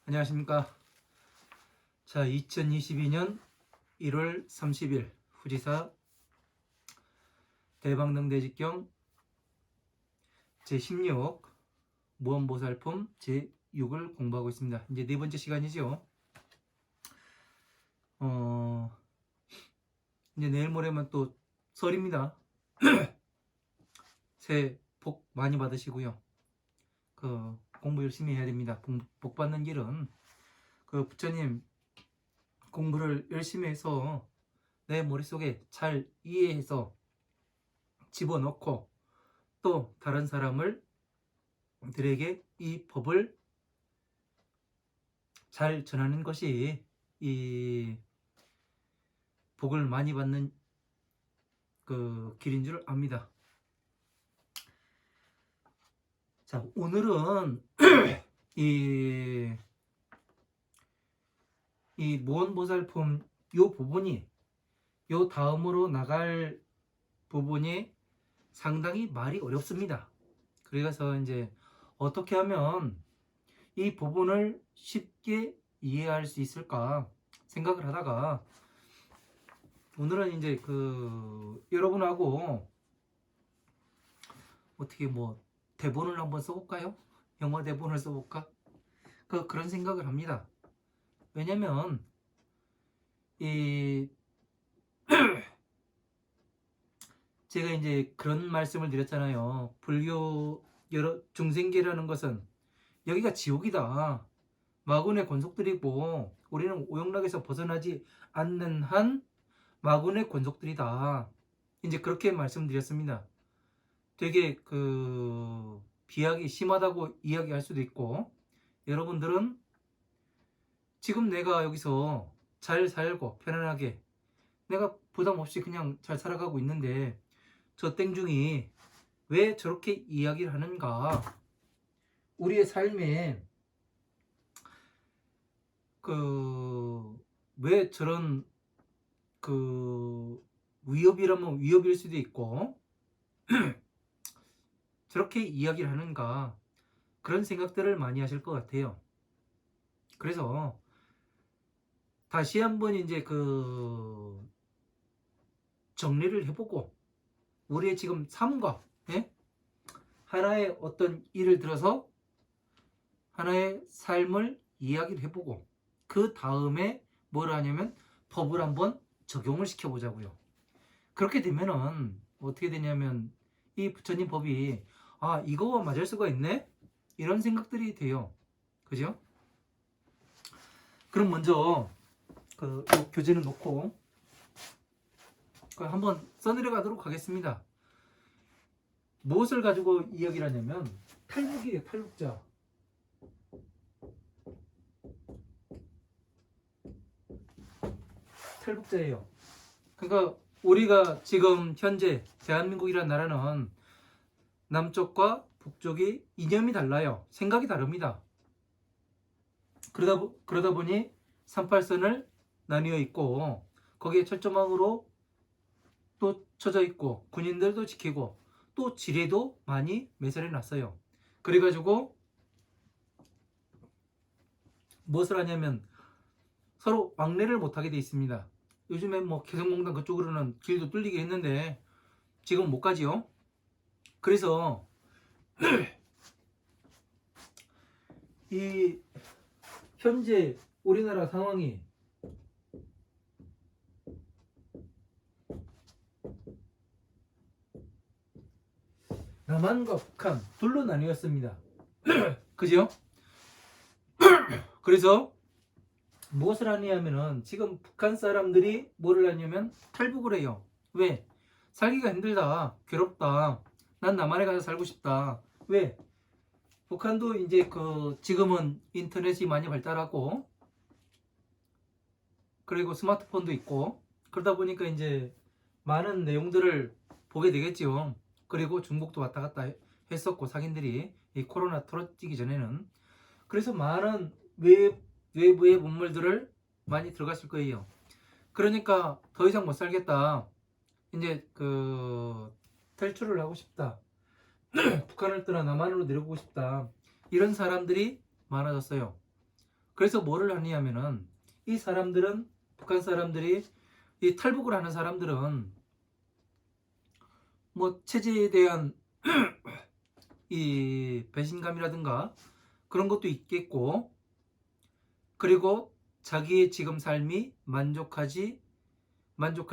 안녕하십니까. 자, 2022년 1월 30일 후지사 대방능대직경 제16 무언보살품 제6을 공부하고 있습니다. 이제 네 번째 시간이죠. 이제 내일 모레면 또 설입니다. 새해 복 많이 받으시고요. 공부 열심히 해야 됩니다. 복 받는 길은 부처님 공부를 열심히 해서 내 머릿속에 잘 이해해서 집어넣고 또 다른 사람들에게 이 법을 잘 전하는 것이 이 복을 많이 받는 길인 줄 압니다. 자, 오늘은 이 무언보살품 요 부분이 요 다음으로 나갈 부분이 상당히 말이 어렵습니다. 그래서 이제 어떻게 하면 이 부분을 쉽게 이해할 수 있을까 생각을 하다가 오늘은 이제 여러분하고 어떻게 대본을 한번 써볼까요? 영어 대본을 써볼까? 그런 생각을 합니다. 왜냐면 제가 이제 그런 말씀을 드렸잖아요. 불교 중생계라는 것은 여기가 지옥이다. 마군의 권속들이고 우리는 오용락에서 벗어나지 않는 한 마군의 권속들이다. 이제 그렇게 말씀드렸습니다. 되게 비약이 심하다고 이야기할 수도 있고, 여러분들은 지금 내가 여기서 잘 살고 편안하게 내가 부담 없이 그냥 잘 살아가고 있는데 저 땡중이 왜 저렇게 이야기를 하는가? 우리의 삶에 왜 저런 위협이라면 위협일 수도 있고 저렇게 이야기를 하는가? 그런 생각들을 많이 하실 것 같아요. 그래서 다시 한번 이제 정리를 해보고 우리의 지금 삶과 하나의 어떤 일을 들어서 하나의 삶을 이야기를 해보고 그 다음에 뭘 하냐면 법을 한번 적용을 시켜보자고요. 그렇게 되면은 어떻게 되냐면 이 부처님 법이 이거와 맞을 수가 있네? 이런 생각들이 돼요. 그죠? 그럼 먼저 교재는 놓고 한번 써내려가도록 하겠습니다. 무엇을 가지고 이야기를 하냐면 탈북이에요. 탈북자. 탈북자예요. 그러니까 우리가 지금 현재 대한민국이라는 나라는 남쪽과 북쪽이 이념이 달라요. 생각이 다릅니다. 그러다 보니 38선을 나뉘어 있고 거기에 철조망으로 또 쳐져 있고 군인들도 지키고 또 지뢰도 많이 매설해 놨어요. 그래가지고 무엇을 하냐면 서로 왕래를 못하게 돼 있습니다. 요즘에 개성공단 그쪽으로는 길도 뚫리게 했는데 지금 못 가지요. 그래서 이 현재 우리나라 상황이 남한과 북한 둘로 나뉘었습니다. 그죠? 그래서 무엇을 하냐면은 지금 북한 사람들이 뭐를 하냐면 탈북을 해요. 왜? 살기가 힘들다. 괴롭다. 난 남한에 가서 살고 싶다. 왜? 북한도 이제 지금은 인터넷이 많이 발달하고 그리고 스마트폰도 있고 그러다 보니까 이제 많은 내용들을 보게 되겠지요. 그리고 중국도 왔다 갔다 했었고 상인들이 이 코로나 터지기 전에는 그래서 많은 외부의 문물들을 많이 들어갔을 거예요. 그러니까 더 이상 못 살겠다. 이제 탈출을 하고 싶다. 북한을 떠나 남한으로 내려오고 싶다. 이런 사람들이 많아졌어요. 그래서 뭐를 하냐면은 이 사람들은 북한 사람들이 이 탈북을 하는 사람들은 뭐 체제에 대한 이 배신감이라든가 그런 것도 있겠고 그리고 자기의 지금 삶이 만족할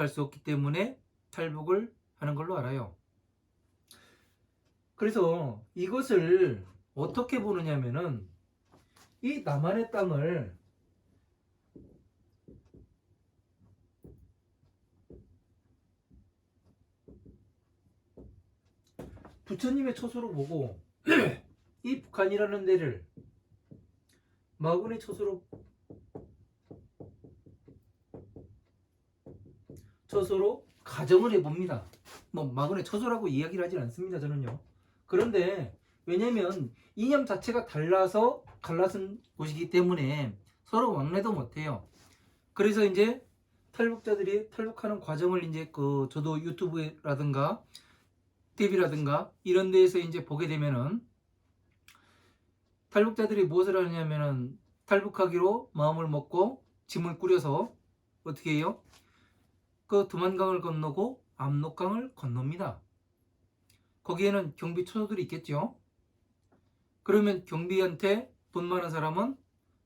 수 없기 때문에 탈북을 하는 걸로 알아요. 그래서 이것을 어떻게 보느냐면은 이 남한의 땅을 부처님의 처소로 보고 이 북한이라는 데를 마군의 처소로 가정을 해봅니다. 뭐 마군의 처소라고 이야기를 하진 않습니다. 저는요. 그런데 왜냐면 이념 자체가 달라서 갈라진 곳이기 때문에 서로 왕래도 못해요. 그래서 이제 탈북자들이 탈북하는 과정을 이제 저도 유튜브라든가 TV라든가 이런 데에서 이제 보게 되면은 탈북자들이 무엇을 하냐면은 탈북하기로 마음을 먹고 짐을 꾸려서 어떻게 해요? 그 두만강을 건너고 압록강을 건넙니다. 거기에는 경비 초소들이 있겠죠. 그러면 경비한테 돈 많은 사람은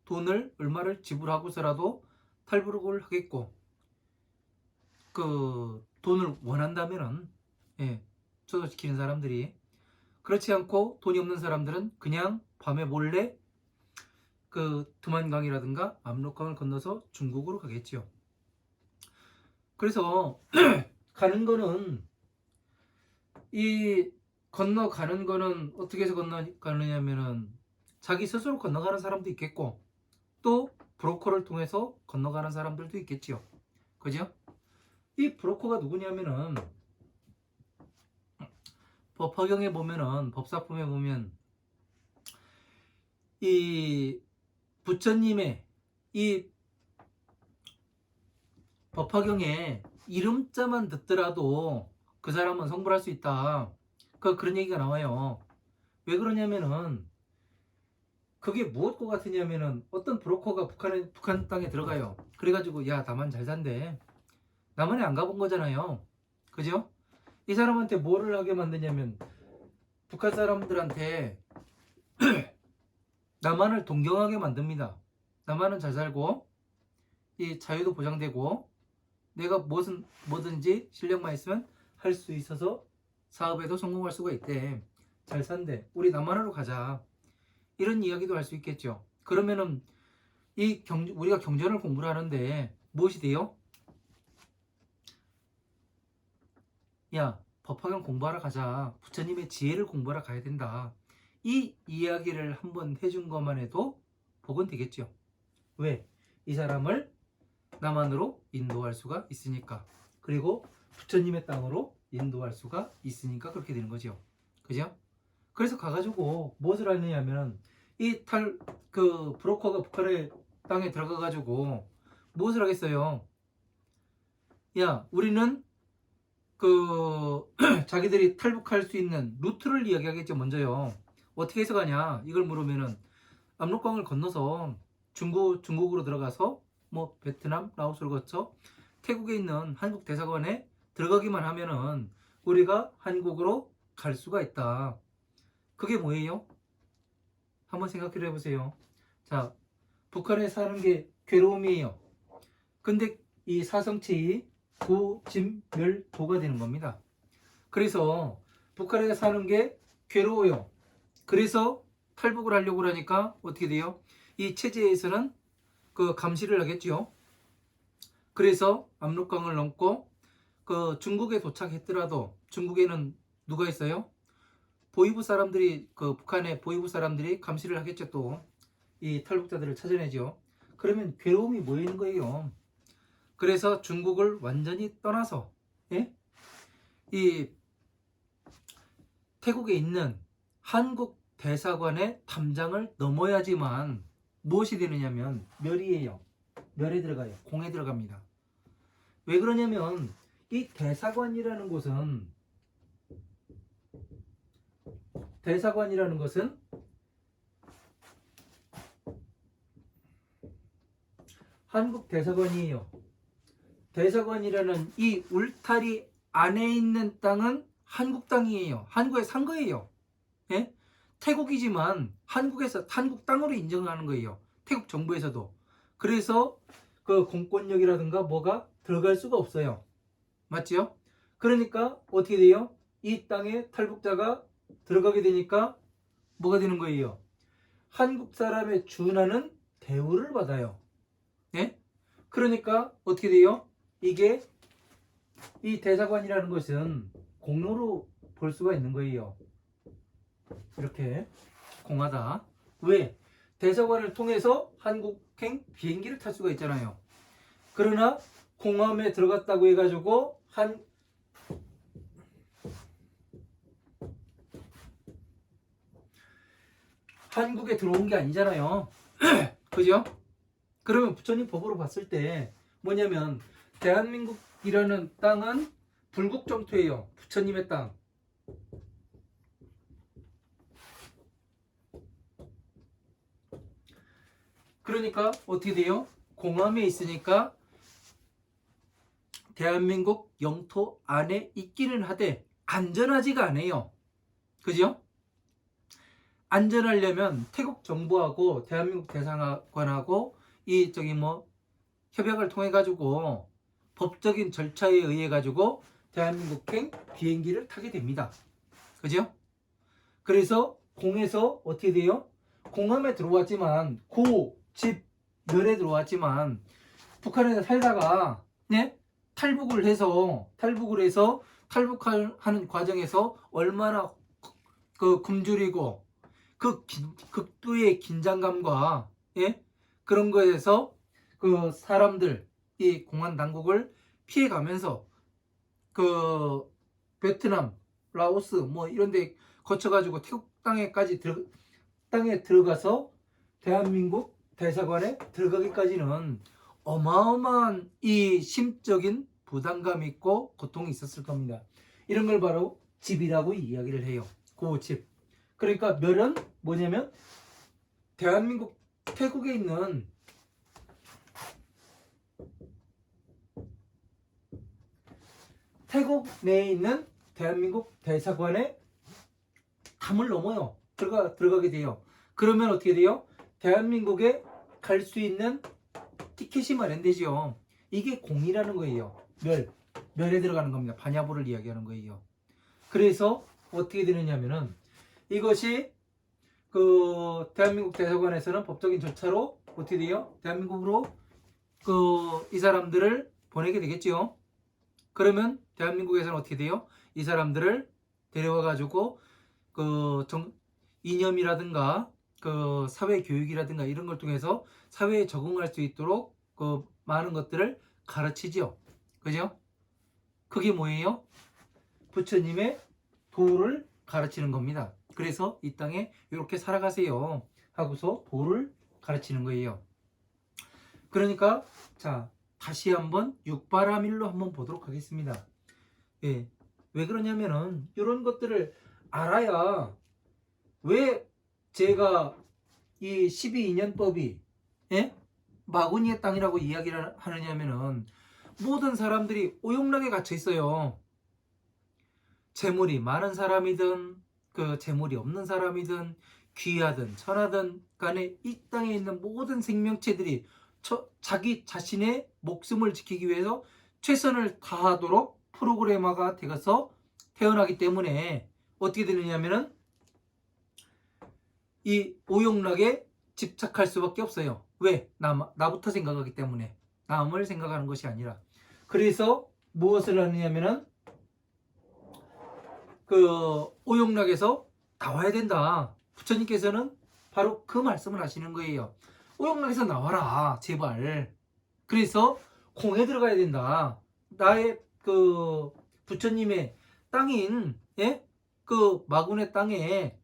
돈을 얼마를 지불하고서라도 탈북을 하겠고 그 돈을 원한다면은 초소시키는 사람들이 그렇지 않고 돈이 없는 사람들은 그냥 밤에 몰래 그 두만강이라든가 압록강을 건너서 중국으로 가겠죠. 그래서 가는 거는 이 건너가는 거는 어떻게 해서 건너가느냐면은 자기 스스로 건너가는 사람도 있겠고 또 브로커를 통해서 건너가는 사람들도 있겠지요. 그죠? 이 브로커가 누구냐면은 법화경에 보면은 법사품에 보면 이 부처님의 이 법화경에 이름자만 듣더라도 그 사람은 성불할 수 있다. 그런 얘기가 나와요. 왜 그러냐면은 그게 무엇과 같으냐면은 어떤 브로커가 북한 땅에 들어가요. 그래가지고 야 남한 잘 산대. 남한에 안 가본 거잖아요. 그죠? 이 사람한테 뭐를 하게 만드냐면 북한 사람들한테 남한을 동경하게 만듭니다. 남한은 잘 살고 이 자유도 보장되고 내가 뭐든지 실력만 있으면 할 수 있어서 사업에도 성공할 수가 있대. 잘 산대. 우리 남한으로 가자. 이런 이야기도 할 수 있겠죠. 그러면은 우리가 경전을 공부를 하는데 무엇이 돼요? 야, 법화경 공부하러 가자. 부처님의 지혜를 공부하러 가야 된다. 이 이야기를 한번 해준 것만 해도 복은 되겠죠. 왜? 이 사람을 남한으로 인도할 수가 있으니까. 그리고 부처님의 땅으로 인도할 수가 있으니까 그렇게 되는 거죠. 그죠? 그래서 가가지고 무엇을 하느냐면 그 브로커가 북한의 땅에 들어가가지고 무엇을 하겠어요? 야, 우리는 자기들이 탈북할 수 있는 루트를 이야기하겠죠. 먼저요. 어떻게 해서 가냐 이걸 물으면은 압록강을 건너서 중국으로 들어가서 뭐 베트남, 라오스를 거쳐 태국에 있는 한국 대사관에 들어가기만 하면은 우리가 한국으로 갈 수가 있다. 그게 뭐예요? 한번 생각해 보세요. 자, 북한에 사는 게 괴로움이에요. 근데 이 사성체이 고진멸도가 되는 겁니다. 그래서 북한에 사는 게 괴로워요. 그래서 탈북을 하려고 하니까 어떻게 돼요? 이 체제에서는 그 감시를 하겠죠. 그래서 압록강을 넘고 그 중국에 도착했더라도 중국에는 누가 있어요? 보위부 사람들이 북한의 보위부 사람들이 감시를 하겠죠. 또 이 탈북자들을 찾아내죠. 그러면 괴로움이 모이는 거예요. 그래서 중국을 완전히 떠나서 이 태국에 있는 한국 대사관의 담장을 넘어야지만 무엇이 되느냐면 멸이에요. 멸에 들어가요. 공에 들어갑니다. 왜 그러냐면 이 대사관이라는 것은 한국 대사관이에요. 대사관이라는 이 울타리 안에 있는 땅은 한국 땅이에요. 한국에 산 거예요. 예? 태국이지만 한국에서 한국 땅으로 인정하는 거예요. 태국 정부에서도. 그래서 그 공권력이라든가 뭐가 들어갈 수가 없어요. 맞죠? 그러니까 어떻게 돼요? 이 땅에 탈북자가 들어가게 되니까 뭐가 되는 거예요? 한국 사람에 준하는 대우를 받아요. 예? 그러니까 어떻게 돼요? 이게 이 대사관이라는 것은 공로로 볼 수가 있는 거예요. 이렇게 공하다. 왜? 대사관을 통해서 한국행 비행기를 탈 수가 있잖아요. 그러나 공함에 들어갔다고 해가지고 한국에 들어온 게 아니잖아요. 그죠? 그러면 부처님 법으로 봤을 때 뭐냐면 대한민국이라는 땅은 불국 정토예요. 부처님의 땅. 그러니까 어떻게 돼요? 공함에 있으니까 대한민국 영토 안에 있기는 하되 안전하지가 않아요. 그죠? 안전하려면 태국 정부하고 대한민국 대사관하고 이 저기 뭐 협약을 통해 가지고 법적인 절차에 의해 가지고 대한민국행 비행기를 타게 됩니다. 그죠? 그래서 공에서 어떻게 돼요? 공함에 들어왔지만 집 면에 들어왔지만 북한에 살다가 네? 탈북을 해서 탈북하는 과정에서 얼마나 그 굶주리고 그 극도의 긴장감과 예? 그런 거에서 그 사람들 이 공안 당국을 피해가면서 그 베트남, 라오스 뭐 이런 데 거쳐가지고 태국 땅에 들어가서 대한민국 대사관에 들어가기까지는 어마어마한 이 심적인 부담감이 있고 고통이 있었을 겁니다. 이런 걸 바로 집이라고 이야기를 해요. 집. 그러니까 멸은 뭐냐면 대한민국 태국에 있는 태국 내에 있는 대한민국 대사관에 담을 넘어요. 들어가게 돼요. 그러면 어떻게 돼요? 대한민국에 갈 수 있는 티켓이 마련되죠. 이게 공이라는 거예요. 멸에 들어가는 겁니다. 반야부를 이야기하는 거예요. 그래서 어떻게 되느냐면은 이것이 그 대한민국 대사관에서는 법적인 절차로 어떻게 돼요? 대한민국으로 그 이 사람들을 보내게 되겠죠. 그러면 대한민국에서는 어떻게 돼요? 이 사람들을 데려와 가지고 그 이념이라든가 그 사회 교육이라든가 이런 걸 통해서 사회에 적응할 수 있도록 그 많은 것들을 가르치죠. 그죠? 그게 뭐예요? 부처님의 도를 가르치는 겁니다. 그래서 이 땅에 이렇게 살아가세요 하고서 도를 가르치는 거예요. 그러니까 자 다시 한번 육바라밀로 한번 보도록 하겠습니다. 예, 왜 그러냐면은 이런 것들을 알아야 왜 제가 이 12인연법이 예? 마구니의 땅이라고 이야기를 하느냐면은 모든 사람들이 오용락에 갇혀 있어요. 재물이 많은 사람이든 그 재물이 없는 사람이든 귀하든 천하든 간에 이 땅에 있는 모든 생명체들이 자기 자신의 목숨을 지키기 위해서 최선을 다하도록 프로그래머가 되어서 태어나기 때문에 어떻게 되느냐면은 이 오용락에 집착할 수밖에 없어요. 왜? 나부터 생각하기 때문에. 남을 생각하는 것이 아니라. 그래서 무엇을 하느냐면은 그 오용락에서 나와야 된다. 부처님께서는 바로 그 말씀을 하시는 거예요. 오용락에서 나와라, 제발. 그래서 공에 들어가야 된다. 나의 그 부처님의 땅인 그 마군의 땅에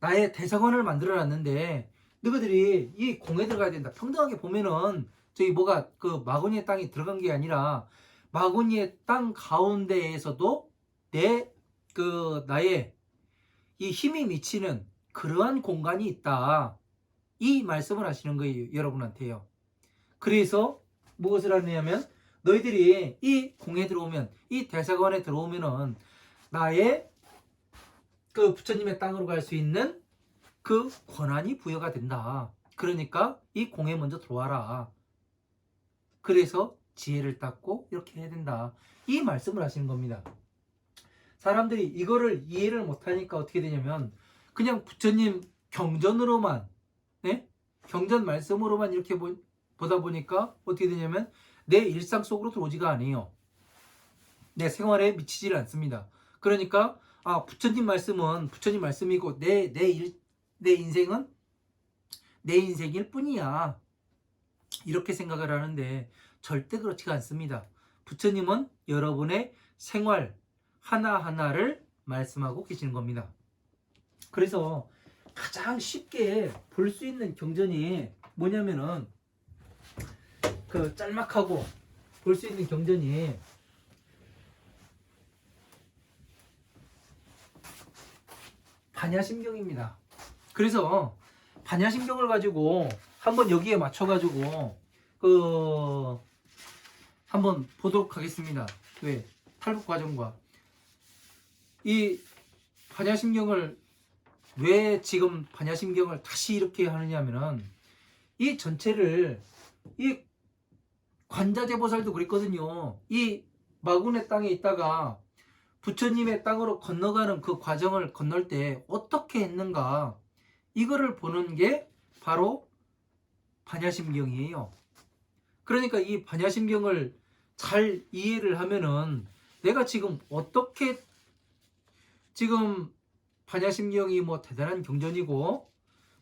나의 대사관을 만들어 놨는데 너희들이 이 공에 들어가야 된다. 평등하게 보면은 저기 뭐가 그 마군이의 땅이 들어간 게 아니라 마군이의 땅 가운데에서도 나의 이 힘이 미치는 그러한 공간이 있다. 이 말씀을 하시는 거예요. 여러분한테요. 그래서 무엇을 하느냐면 너희들이 이 공에 들어오면 이 대사관에 들어오면은 나의 그 부처님의 땅으로 갈 수 있는 그 권한이 부여가 된다. 그러니까 이 공에 먼저 들어와라. 그래서 지혜를 닦고 이렇게 해야 된다. 이 말씀을 하시는 겁니다. 사람들이 이거를 이해를 못하니까 어떻게 되냐면 그냥 부처님 경전으로만 경전 말씀으로만 이렇게 보다 보니까 어떻게 되냐면 내 일상 속으로 들어오지가 않아요. 내 생활에 미치질 않습니다. 그러니까 부처님 말씀은 부처님 말씀이고 내 인생은 내 인생일 뿐이야. 이렇게 생각을 하는데 절대 그렇지가 않습니다. 부처님은 여러분의 생활 하나하나를 말씀하고 계시는 겁니다. 그래서 가장 쉽게 볼 수 있는 경전이 뭐냐면은 그 짤막하고 볼 수 있는 경전이 반야심경입니다. 그래서 반야심경을 가지고 한번 여기에 맞춰가지고 한번 보도록 하겠습니다. 왜? 탈북 과정과 이 반야심경을 왜 지금 반야심경을 다시 이렇게 하느냐면은 이 전체를 이 관자재보살도 그랬거든요. 이 마군의 땅에 있다가 부처님의 땅으로 건너가는 그 과정을 건널 때 어떻게 했는가 이거를 보는 게 바로 반야심경이에요. 그러니까 이 반야심경을 잘 이해를 하면은 내가 지금 어떻게 지금 반야심경이 뭐 대단한 경전이고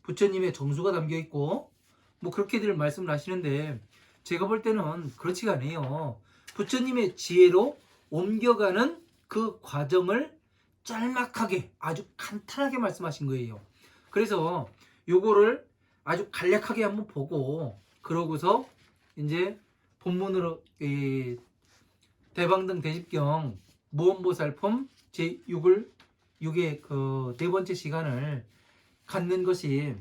부처님의 정수가 담겨 있고 뭐 그렇게들 말씀을 하시는데 제가 볼 때는 그렇지가 않아요. 부처님의 지혜로 옮겨가는 그 과정을 짤막하게 아주 간단하게 말씀하신 거예요. 그래서 요거를 아주 간략하게 한번 보고 그러고서 이제 본문으로 대방등 대집경 무언보살품 제6의 그 네 번째 시간을 갖는 것이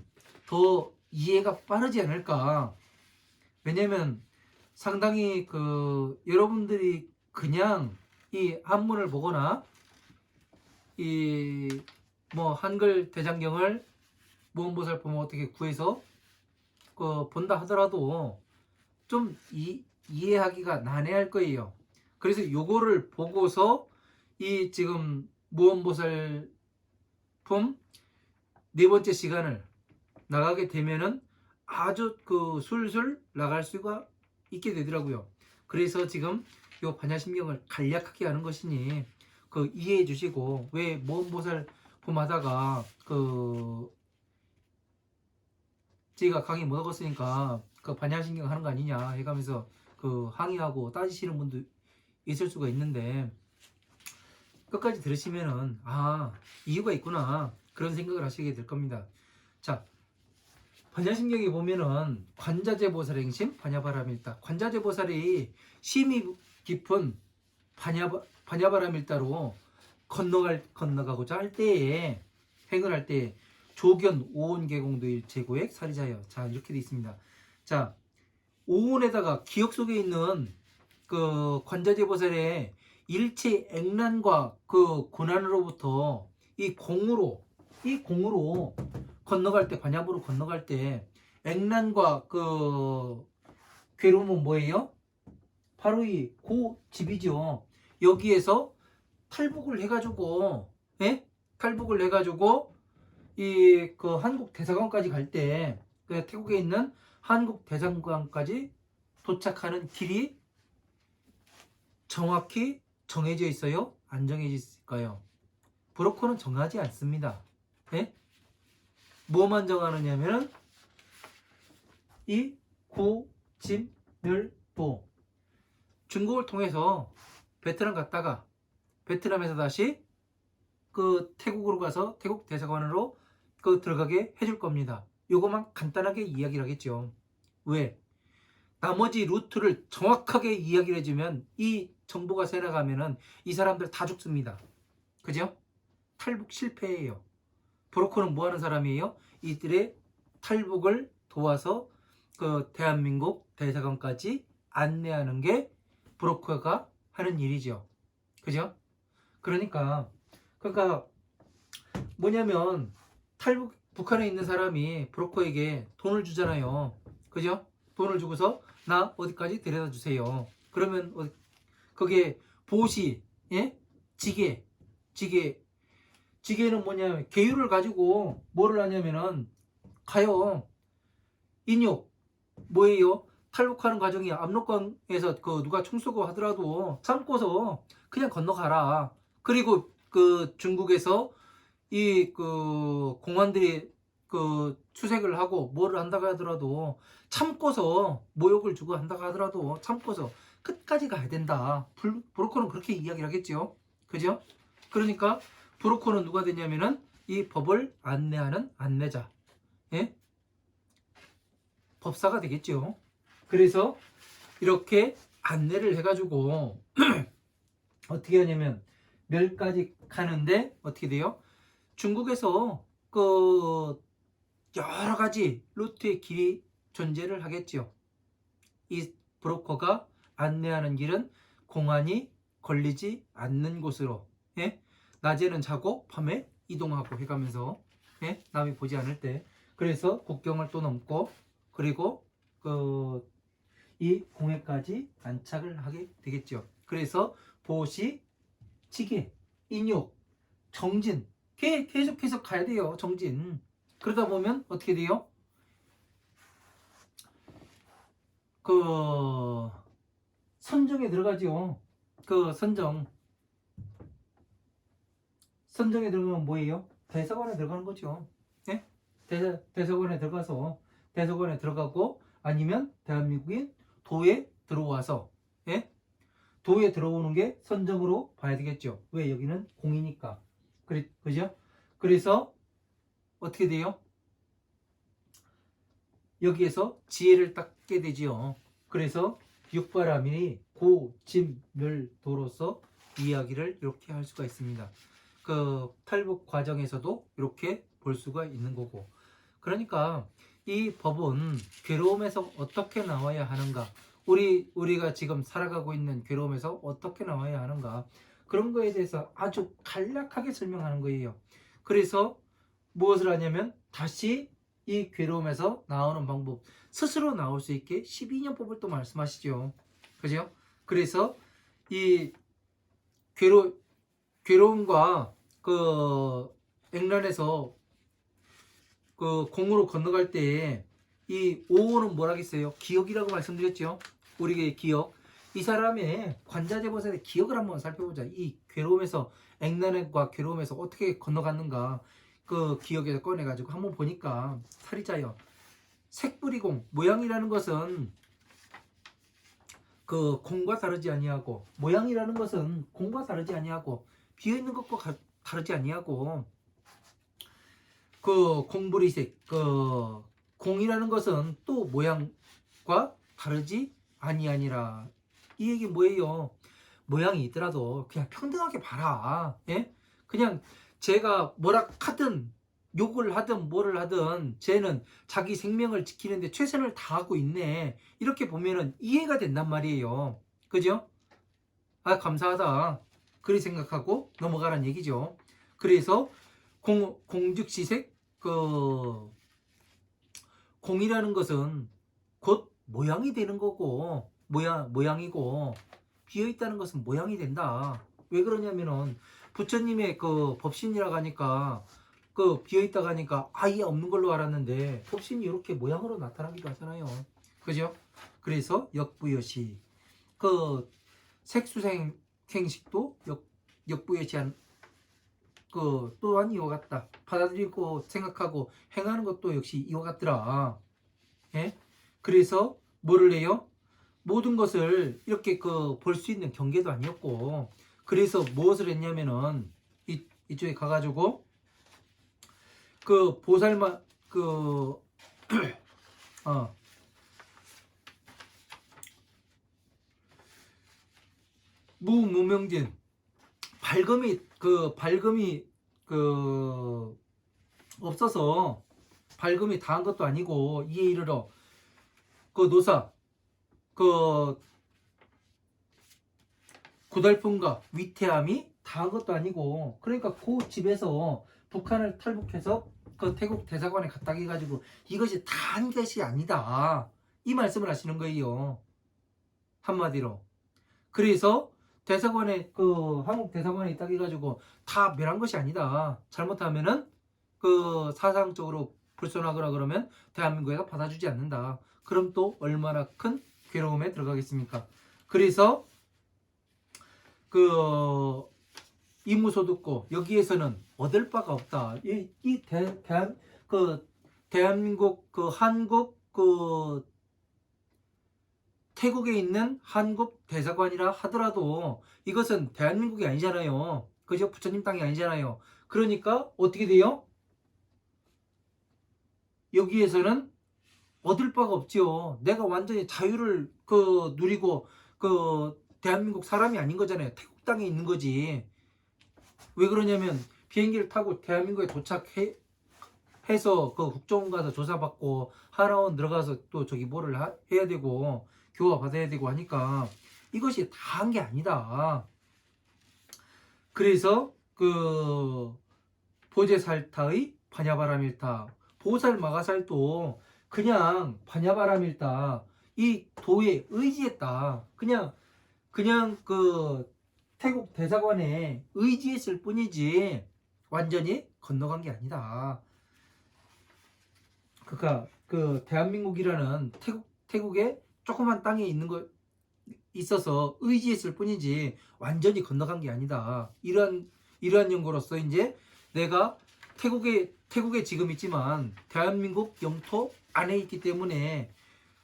더 이해가 빠르지 않을까. 왜냐면 상당히 여러분들이 그냥 이 한문을 보거나 이 뭐 한글 대장경을 무언보살품을 어떻게 구해서 본다 하더라도 좀 이해하기가 난해할 거예요. 그래서 요거를 보고서 이 지금 무언보살품 네 번째 시간을 나가게 되면은 아주 술술 나갈 수가 있게 되더라고요. 그래서 지금 요 반야심경을 간략하게 하는 것이니 이해해 주시고 왜 무언보살품 하다가 제가 강의 못 하겠으니까 반야심경 하는 거 아니냐 해가면서 항의하고 따지시는 분도 있을 수가 있는데 끝까지 들으시면은 이유가 있구나 그런 생각을 하시게 될 겁니다. 자, 반야심경에 보면은 관자재보살 행심 반야바라밀다. 관자재보살이 심이 깊은 반야바라밀다로 건너가고자 할 때에 행을 할 때 조견 오온계공도일 제고액 사리자여. 자, 이렇게 되어 있습니다. 자, 오온에다가 기억 속에 있는 관자재보살의 일체 액난과 고난으로부터 이 공으로 건너갈 때 관야부로 건너갈 때 액난과 괴로움은 뭐예요? 바로 이 고집이죠. 여기에서 탈북을 해가지고 이 한국 대사관까지 갈 때 태국에 있는 한국 대사관까지 도착하는 길이 정확히 정해져 있어요? 안 정해져 있을까요? 브로커는 정하지 않습니다. 뭐만 정하느냐면은 이 구집멸도 중국을 통해서 베트남 갔다가 베트남에서 다시 태국으로 가서 태국 대사관으로 들어가게 해줄 겁니다. 요것만 간단하게 이야기를 하겠죠. 왜? 나머지 루트를 정확하게 이야기를 해주면 이 정보가 새나가면은 이 사람들 다 죽습니다. 그죠? 탈북 실패예요. 브로커는 뭐 하는 사람이에요? 이들의 탈북을 도와서 대한민국 대사관까지 안내하는 게 브로커가 하는 일이죠. 그죠? 그러니까 뭐냐면 북한에 있는 사람이 브로커에게 돈을 주잖아요. 그죠? 돈을 주고서 나 어디까지 데려다 주세요. 그러면 거기에 보시, 예? 지게, 지게는 뭐냐면 계율을 가지고 뭐를 하냐면은 가요. 인육 뭐예요? 탈북하는 과정이 압록강에서 누가 총 쏘고 하더라도 참고서 그냥 건너가라. 그리고 중국에서 공안들이 추색을 하고 뭐를 한다고 하더라도 참고서 모욕을 주고 한다고 하더라도 참고서 끝까지 가야 된다. 브로커는 그렇게 이야기를 하겠죠. 그죠? 그러니까 브로커는 누가 되냐면은 이 법을 안내하는 안내자. 예? 법사가 되겠죠. 그래서 이렇게 안내를 해가지고 어떻게 하냐면 멸까지 가는데 어떻게 돼요? 중국에서 여러 가지 루트의 길이 존재를 하겠죠. 이 브로커가 안내하는 길은 공안이 걸리지 않는 곳으로, 예? 낮에는 자고 밤에 이동하고 해가면서, 예? 남이 보지 않을 때, 그래서 국경을 또 넘고 그리고 이 공해까지 안착을 하게 되겠죠. 그래서 보시, 지게, 인욕, 정진 계속 가야 돼요. 정진. 그러다 보면 어떻게 돼요? 선정에 들어가죠. 선정에 들어가면 뭐예요? 대사관에 들어가는 거죠. 예? 대사관에 들어가서 대사관에 들어가고 아니면 대한민국인 도에 들어와서, 예? 도에 들어오는 게 선정으로 봐야 되겠죠. 왜? 여기는 공이니까. 그죠? 그래서 어떻게 돼요? 여기에서 지혜를 닦게 되지요. 그래서 육바라밀이 고짐멸도로서 이야기를 이렇게 할 수가 있습니다. 탈북 과정에서도 이렇게 볼 수가 있는 거고. 그러니까 이 법은 괴로움에서 어떻게 나와야 하는가, 우리가 지금 살아가고 있는 괴로움에서 어떻게 나와야 하는가, 그런 거에 대해서 아주 간략하게 설명하는 거예요. 그래서 무엇을 하냐면 다시 이 괴로움에서 나오는 방법, 스스로 나올 수 있게 12년법을 또 말씀하시죠. 그죠? 그래서 이 괴로움과 액란에서 공으로 건너갈 때 이 5호는 뭐라겠어요? 기억이라고 말씀드렸죠. 우리의 기억. 이 사람의 관자재보살의 기억을 한번 살펴보자. 이 괴로움에서, 액란과 괴로움에서 어떻게 건너갔는가, 기억에서 꺼내가지고 한번 보니까 살이 짜요. 색불이공, 모양이라는 것은 공과 다르지 아니하고, 모양이라는 것은 공과 다르지 아니하고, 비어있는 것과 다르지 아니하고, 공불이색, 공이라는 것은 또 모양과 다르지 아니하니라. 이 얘기 뭐예요? 모양이 있더라도 그냥 평등하게 봐라. 예? 그냥 제가 뭐라 하든 욕을 하든 뭐를 하든 쟤는 자기 생명을 지키는데 최선을 다하고 있네. 이렇게 보면은 이해가 된단 말이에요. 그죠? 아, 감사하다. 그리 생각하고 넘어가란 얘기죠. 그래서 공즉시색, 공이라는 것은 곧 모양이 되는 거고, 모양이고, 비어있다는 것은 모양이 된다. 왜 그러냐면은 부처님의 법신이라고 하니까 비어있다고 하니까 아예 없는 걸로 알았는데 법신이 이렇게 모양으로 나타나기도 하잖아요. 그죠? 그래서 역부여시, 색수생식도 역부여시한 또한 이와 같다. 받아들이고 생각하고 행하는 것도 역시 이와 같더라. 예? 그래서 뭐를 해요? 모든 것을 이렇게 볼 수 있는 경계도 아니었고, 그래서 무엇을 했냐면은 이쪽에 가가지고 보살만 무무명진, 밝음이 없어서 밝음이 다한 것도 아니고, 이에 이르러 노사, 그 고달픔과 위태함이 다한 것도 아니고, 그러니까 그 집에서 북한을 탈북해서 그 태국 대사관에 갖다 해가지고 이것이 다 한 것이 아니다, 이 말씀을 하시는 거예요, 한마디로. 그래서 대사관에 그 한국 대사관에 있다 해가지고 다 멸한 것이 아니다. 잘못하면은 그 사상적으로 불손하거나 그러면 대한민국에서 받아주지 않는다. 그럼 또 얼마나 큰 괴로움에 들어가겠습니까? 그래서 그 이무소득고 여기에서는 얻을 바가 없다. 대한민국 그 한국 그 태국에 있는 한국 대사관이라 하더라도 이것은 대한민국이 아니잖아요. 그죠? 부처님 땅이 아니잖아요. 그러니까 어떻게 돼요? 여기에서는 얻을 바가 없지요. 내가 완전히 자유를 그 누리고 그 대한민국 사람이 아닌 거잖아요. 태국 땅에 있는 거지. 왜 그러냐면 비행기를 타고 대한민국에 도착해서 그 국정원 가서 조사받고 하라원 들어가서 또 저기 뭐를 해야 되고 교화 받아야 되고 하니까 이것이 다 한 게 아니다. 그래서 그 보제살타의 반야바람일타, 보살 마가살도 그냥 반야바람일타, 이 도에 의지했다. 그냥 그 태국 대사관에 의지했을 뿐이지 완전히 건너간 게 아니다. 그러니까 그 대한민국이라는 태국의 조그만 땅에 있는 거 있어서 의지했을 뿐이지 완전히 건너간 게 아니다. 이러한 연고로서 이제 내가 태국에 지금 있지만 대한민국 영토 안에 있기 때문에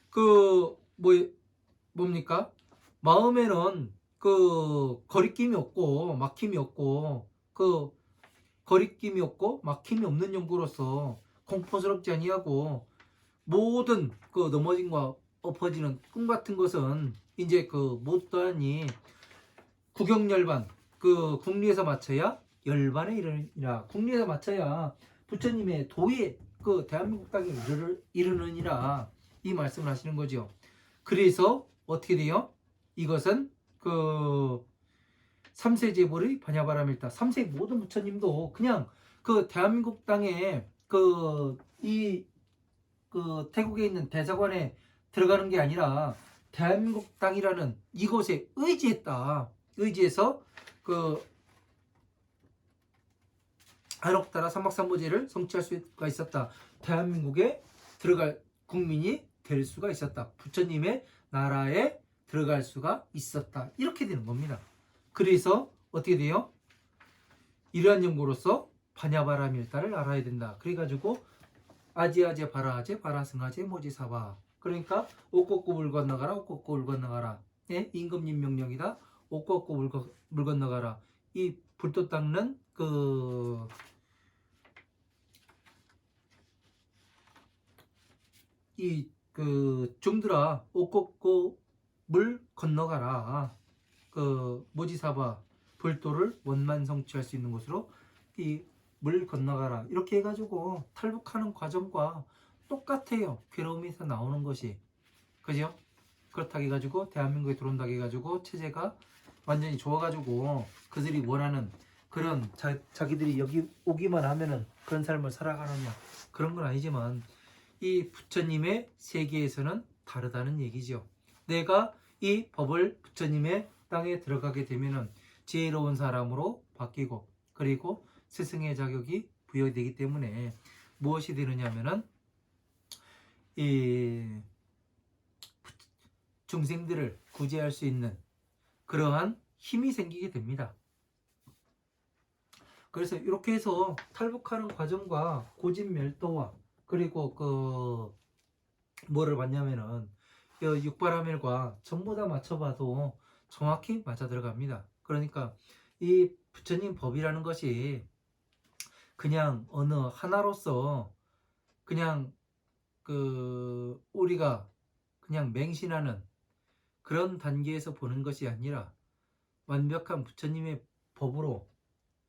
그 뭡니까? 마음에는 그 거리낌이 없고 막힘이 없고 그 거리낌이 없고 막힘이 없는 연구로서 공포스럽지 아니하고 모든 그 넘어짐과 엎어지는 꿈 같은 것은 이제 그 못다니 구경열반, 그 국리에서 마쳐야 열반에 이르느니라. 국리에서 마쳐야 부처님의 도에 그 대한민국 땅에 이르느니라, 이 말씀을 하시는 거죠. 그래서 어떻게 돼요? 이것은 그 삼세제불의 반야바람일다. 삼세 모든 부처님도 그냥 그 대한민국 땅에 그 태국에 있는 대사관에 들어가는 게 아니라 대한민국 땅이라는 이곳에 의지했다. 의지해서 그 한옥따라 삼박삼보제를 성취할 수가 있었다. 대한민국에 들어갈 국민이 될 수가 있었다. 부처님의 나라에 들어갈 수가 있었다. 이렇게 되는 겁니다. 그래서 어떻게 돼요? 이러한 연고로서 반야바라밀다를 알아야 된다. 그래가지고 아지아제 바라아제 바라승아제 모지사바. 그러니까 옥곡고 물 건너가라, 옥곡고 물 건너가라. 예? 임금님 명령이다. 옥곡고 물 건너가라. 이 불도 닦는 중들아, 옥곡고 물 건너가라. 그 모지사바, 불도를 원만 성취할 수 있는 곳으로 이 물 건너가라. 이렇게 해가지고 탈북하는 과정과 똑같아요. 괴로움에서 나오는 것이. 그죠? 그렇다고 해가지고 대한민국에 들어온다고 해가지고 체제가 완전히 좋아가지고 그들이 원하는 그런 자기들이 여기 오기만 하면은 그런 삶을 살아가느냐, 그런 건 아니지만 이 부처님의 세계에서는 다르다는 얘기죠. 내가 이 법을 부처님의 땅에 들어가게 되면은 지혜로운 사람으로 바뀌고, 그리고 스승의 자격이 부여되기 때문에 무엇이 되느냐면은 이 중생들을 구제할 수 있는 그러한 힘이 생기게 됩니다. 그래서 이렇게 해서 탈북하는 과정과 고집멸도와 그리고 그 뭐를 봤냐면은 육바라밀과 전부 다 맞춰봐도 정확히 맞아 들어갑니다. 그러니까 이 부처님 법이라는 것이 그냥 어느 하나로서 그냥 그 우리가 그냥 맹신하는 그런 단계에서 보는 것이 아니라 완벽한 부처님의 법으로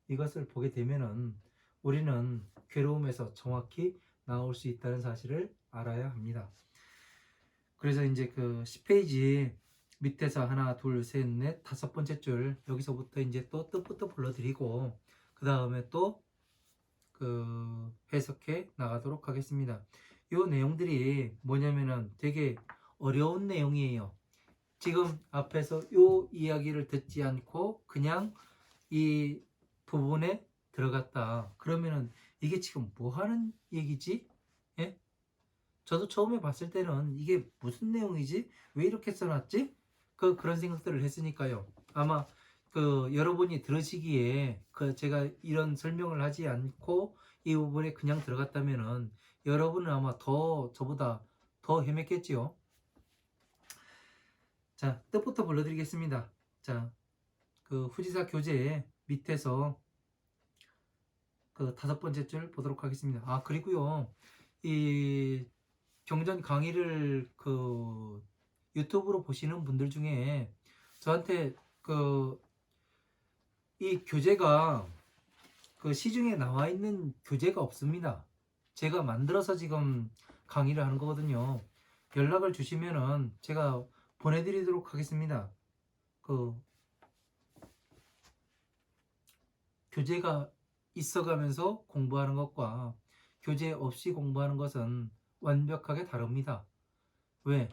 이것을 보게 되면은 우리는 괴로움에서 정확히 나올 수 있다는 사실을 알아야 합니다. 그래서 이제 그 10페이지 밑에서 하나, 둘, 셋, 넷, 다섯 번째 줄 여기서부터 이제 또 뜻부터 불러드리고 그 다음에 또 그 해석해 나가도록 하겠습니다. 요 내용들이 뭐냐면은 되게 어려운 내용이에요. 지금 앞에서 요 이야기를 듣지 않고 그냥 이 부분에 들어갔다. 그러면은 이게 지금 뭐 하는 얘기지? 예? 저도 처음에 봤을 때는 이게 무슨 내용이지? 왜 이렇게 써놨지? 그런 생각들을 했으니까요. 아마 그 여러분이 들으시기에 그 제가 이런 설명을 하지 않고 이 부분에 그냥 들어갔다면은 여러분은 아마 더 저보다 더 헤맸겠지요. 자, 뜻부터 불러드리겠습니다. 자, 그 후지사 교재 밑에서 그 다섯 번째 줄 보도록 하겠습니다. 아, 그리고요. 이 경전 강의를 그 유튜브로 보시는 분들 중에 저한테 그 이 교재가 그 시중에 나와 있는 교재가 없습니다. 제가 만들어서 지금 강의를 하는 거거든요. 연락을 주시면은 제가 보내드리도록 하겠습니다. 그 교재가 있어가면서 공부하는 것과 교재 없이 공부하는 것은 완벽하게 다릅니다. 왜?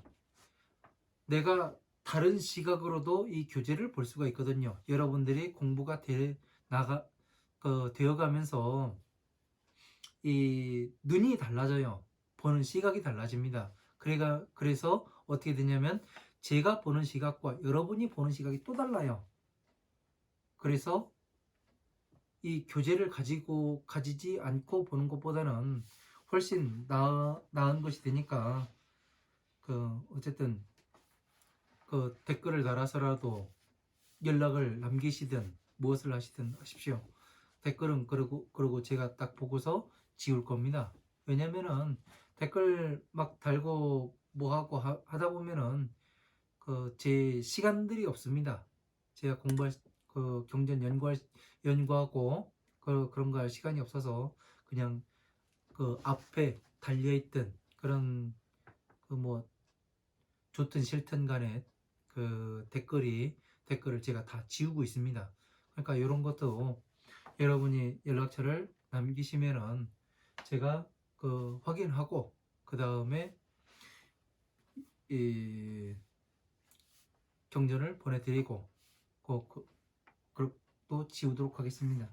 내가 다른 시각으로도 이 교재를 볼 수가 있거든요. 여러분들이 공부가 되어가면서 이 눈이 달라져요. 보는 시각이 달라집니다. 그래서 어떻게 되냐면 제가 보는 시각과 여러분이 보는 시각이 또 달라요. 그래서 이 교재를 가지지 않고 보는 것보다는 훨씬 나은 것이 되니까 어쨌든 그 댓글을 달아서라도 연락을 남기시든 무엇을 하시든 하십시오. 댓글은 그러고 제가 딱 보고서 지울 겁니다. 왜냐면은 댓글 막 달고 뭐하고 하다 보면은 그 제 시간들이 없습니다. 제가 그 경전 연구하고 그런 거 할 시간이 없어서 그냥 그 앞에 달려있던 그런 그 뭐 좋든 싫든 간에 그 댓글을 제가 다 지우고 있습니다. 그러니까 이런 것도 여러분이 연락처를 남기시면은 제가 그 확인하고 그 다음에 이 경전을 보내드리고 또 지우도록 하겠습니다.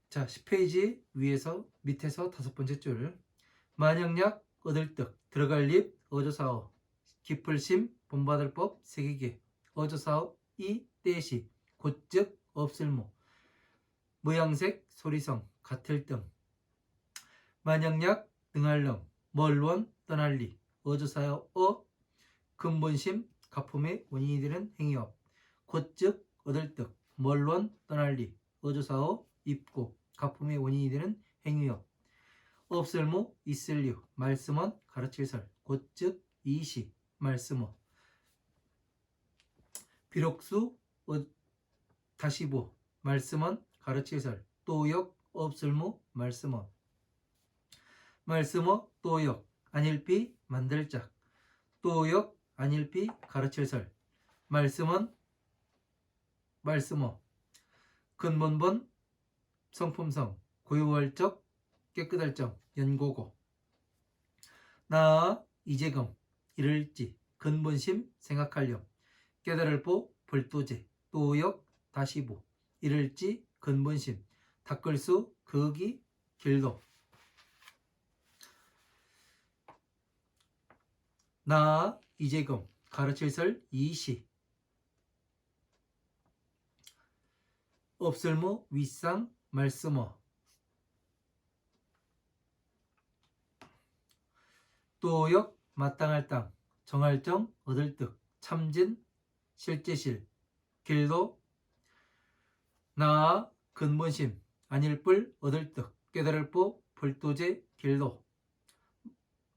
자, 10페이지 밑에서 다섯 번째 줄. 만영약 얻을 득 들어갈 립 어조사어 기풀심 본받을 법 새기게 어조사어 이 떼시 곧즉 없을모 무양색 소리성 같을 등 만영약 등할령 멀원 떠날리 어조사어 근본심 가품의 원인이 되는 행위업 곧즉 얻을 득 멀원 떠날리 어조사어 입고 가품의 원인이 되는 행위업 없을무 있을류 말씀은 가르칠설 곧즉 이시 말씀어 비록수 다시보 말씀은 가르칠설 또역 없을무 말씀어 말씀어 또역 아닐비 만들짝 또역 아닐비 가르칠설 말씀은 말씀어 근본본 성품성 고유월적 깨끗할정 연고고 나 이재금 이를지 근본심 생각하렴 깨달을보 불도제 또역 다시보 이를지 근본심 닦을수 극이 길도 나 이재금 가르칠설 이시 없을무 윗상 말씀어 또역 마땅할 땅 정할정 얻을 득 참진 실제실 길도 나아 근본심 아닐뿔 얻을 득 깨달을보 불도제 길도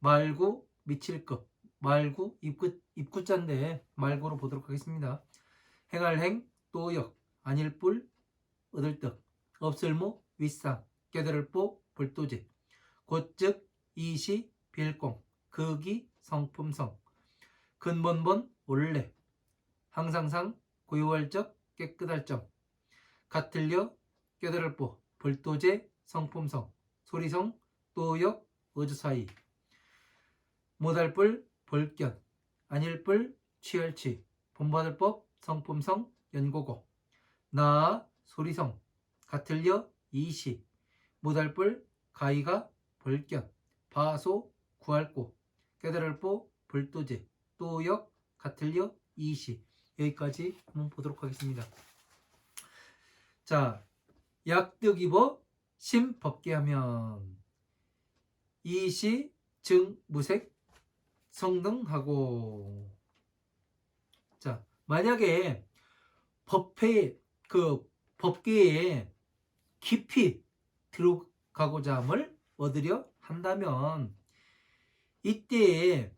말구 미칠급 말구 입구자인데 말구로 보도록 하겠습니다. 행할행 또역 아닐뿔 얻을 득 없을무 윗상 깨달을보 불도제 곧즉 이시 빌공 극이 성품성. 근본본 원래. 항상상 고유할적 깨끗할적. 같을려 깨달을보 벌도제 성품성. 소리성 또역 어주사이. 못할뿔 벌견. 아닐뿔 취할취. 본받을법 성품성 연고고. 나아 소리성. 같을려 이시. 못할뿔 가이가 벌견. 바소 구할고. 깨달을보 벌도제. 또역 같을려 이시. 여기까지 한번 보도록 하겠습니다. 자, 약득이버 심법계하면 이시 증무색 성등하고. 자, 만약에 법계에 깊이 들어가고자 함을 얻으려 한다면 이때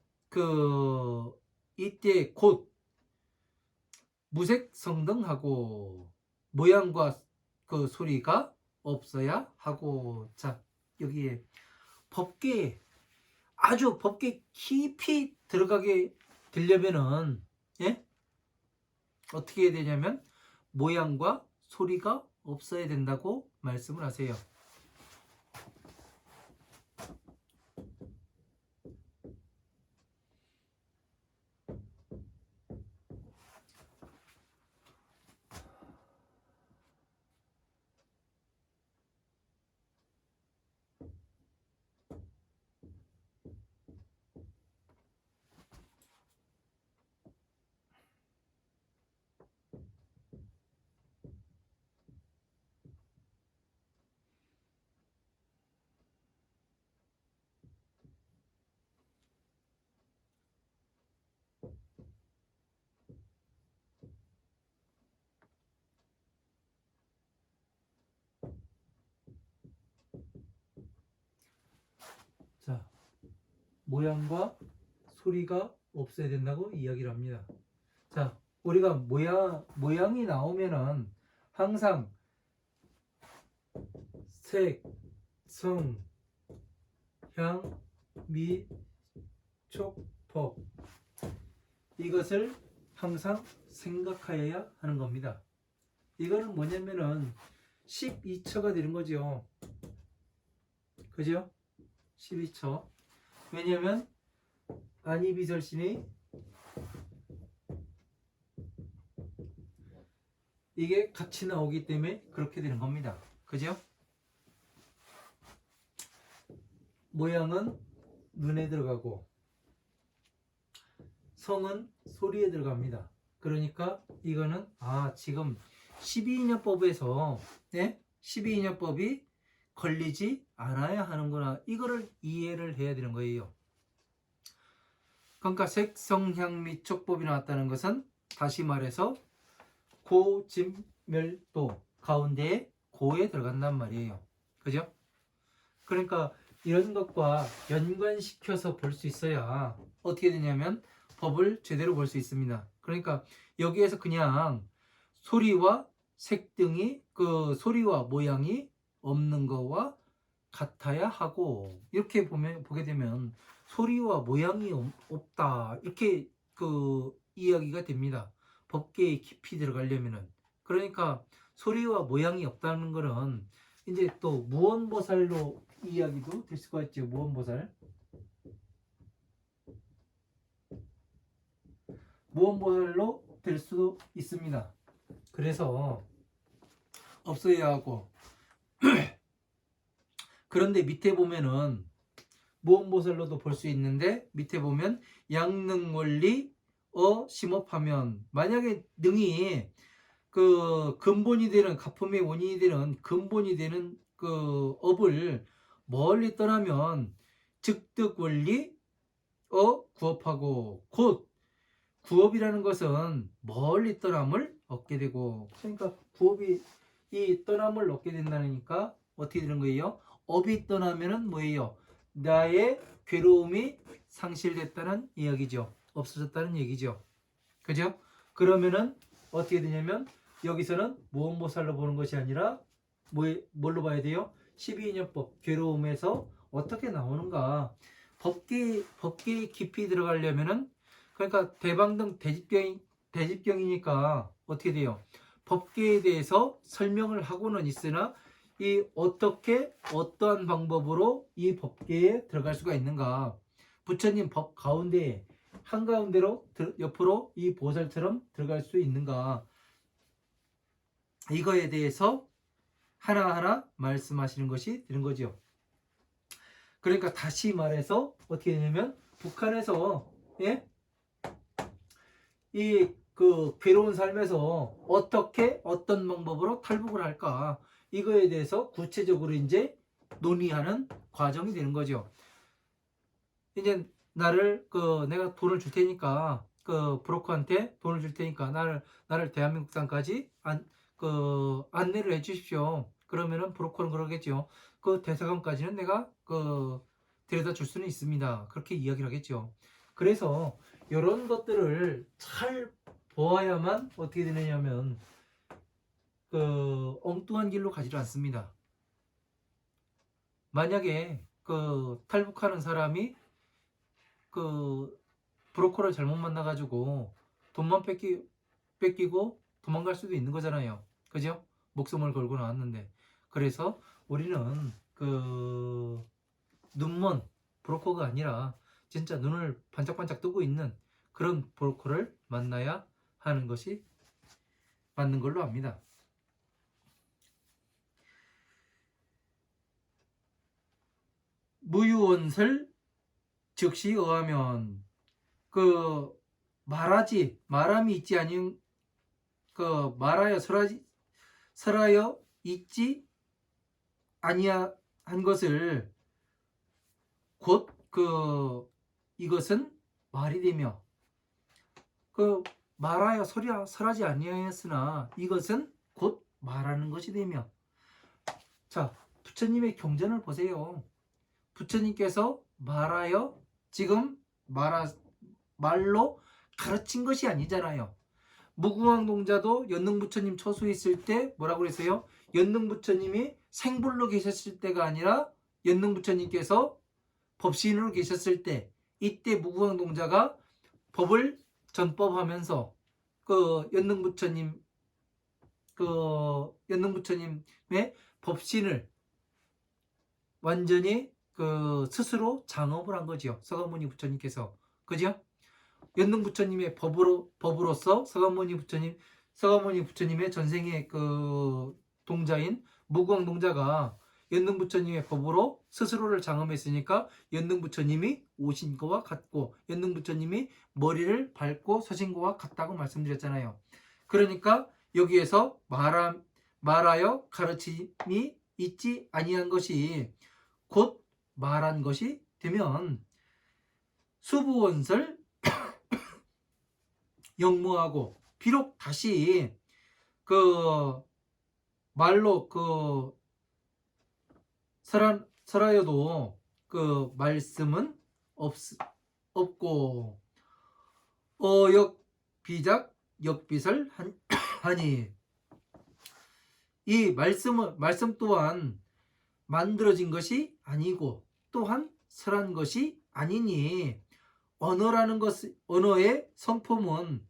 곧 무색 성등하고 모양과 그 소리가 없어야 하고. 자, 여기에 법계에 아주 법계 깊이 들어가게 되려면은 어떻게 해야 되냐면 모양과 소리가 없어야 된다고 말씀을 하세요. 자, 모양과 소리가 없어야 된다고 이야기를 합니다. 자, 우리가 모양이 나오면은 항상 색, 성, 향, 미, 촉, 법, 이것을 항상 생각하여야 하는 겁니다. 이거는 뭐냐면은 12처가 되는 거죠. 그죠? 12처. 왜냐면 안이비설신이 이게 같이 나오기 때문에 그렇게 되는 겁니다. 그죠? 모양은 눈에 들어가고 성은 소리에 들어갑니다. 그러니까 이거는 지금 12인연법에서 12인연법이 걸리지 않아야 하는구나, 이거를 이해를 해야 되는 거예요. 그러니까 색성향미촉법이 나왔다는 것은 다시 말해서 고진멸도 가운데에 고에 들어간단 말이에요. 그죠? 그러니까 이런 것과 연관시켜서 볼 수 있어야 어떻게 되냐면 법을 제대로 볼 수 있습니다. 그러니까 여기에서 그냥 소리와 색 등이 소리와 모양이 없는 거와 같아야 하고, 이렇게 보게 되면 소리와 모양이 없다, 이렇게 이야기가 됩니다. 법계에 깊이 들어가려면은. 그러니까 소리와 모양이 없다는 것은 이제 또 무언보살로 이야기도 될 수가 있죠. 무언보살로 될 수도 있습니다. 그래서 없어야 하고 그런데 밑에 보면은 무언보살로도 볼 수 있는데, 밑에 보면 양능원리 심업하면, 만약에 능이 근본이 되는, 가품의 원인이 되는 근본이 되는 업을 멀리 떠나면 즉득원리 구업하고, 곧 구업이라는 것은 멀리 떠남을 얻게 되고, 그러니까 구업이 이 떠남을 얻게 된다니까 어떻게 되는 거예요? 업이 떠나면은 뭐예요? 나의 괴로움이 상실됐다는 이야기죠. 없어졌다는 얘기죠. 그죠? 그러면은 어떻게 되냐면 여기서는 무언보살로 보는 것이 아니라 뭘로 봐야 돼요? 12인연법, 괴로움에서 어떻게 나오는가, 법계에 깊이 들어가려면은 그러니까 대방등 대집경이니까 어떻게 돼요? 법계에 대해서 설명을 하고는 있으나 이 어떻게 어떠한 방법으로 이 법계에 들어갈 수가 있는가? 부처님 법 가운데에 한가운데로 옆으로 이 보살처럼 들어갈 수 있는가? 이거에 대해서 하나하나 말씀하시는 것이 되는 거죠. 그러니까 다시 말해서 어떻게 되냐면 북한에서 예? 이 그 괴로운 삶에서 어떻게 어떤 방법으로 탈북을 할까 이거에 대해서 구체적으로 이제 논의하는 과정이 되는 거죠. 이제 나를 내가 돈을 줄 테니까 브로커한테 돈을 줄 테니까 나를 대한민국 땅까지 안내를 해 주십시오. 그러면은 브로커는 그러겠죠. 그 대사관까지는 내가 데려다 줄 수는 있습니다. 그렇게 이야기를 하겠죠. 그래서 이런 것들을 잘 보아야만 어떻게 되느냐면 엉뚱한 길로 가지를 않습니다. 만약에 탈북하는 사람이 브로커를 잘못 만나가지고 돈만 뺏기고 도망갈 수도 있는 거잖아요. 그죠? 목숨을 걸고 나왔는데. 그래서 우리는 눈먼 브로커가 아니라 진짜 눈을 반짝반짝 뜨고 있는 그런 브로커를 만나야 하는 것이 맞는 걸로 압니다. 무유원설 즉시 어하면 말함이 있지 아닌 설하여 있지 아니한 것을 곧 이것은 말이 되며 말하여 설하지 아니하였으나 이것은 곧 말하는 것이 되며. 자, 부처님의 경전을 보세요. 부처님께서 말하여 지금 말로 가르친 것이 아니잖아요. 무궁왕동자도 연능부처님 처수에 있을 때 뭐라고 그랬어요? 연능부처님이 생불로 계셨을 때가 아니라 연능부처님께서 법시인으로 계셨을 때, 이때 무궁왕동자가 법을 전법하면서 연능부처님의 법신을 완전히 스스로 장업을 한 거죠. 서가모니 부처님께서. 그죠? 연능부처님의 법으로서 서가모니 부처님의 전생의 동자인 무궁왕동자가 연능부처님의 법으로 스스로를 장엄했으니까 연능부처님이 오신 거와 같고 연능부처님이 머리를 밟고 서신 거와 같다고 말씀드렸잖아요. 그러니까 여기에서 말하여 가르침이 있지 아니한 것이 곧 말한 것이 되면 수부원설 영무하고 비록 다시 말로 설하여도 말씀은 없고 어역비작 역비설 하니 이 말씀 또한 만들어진 것이 아니고 또한 설한 것이 아니니 언어의 성품은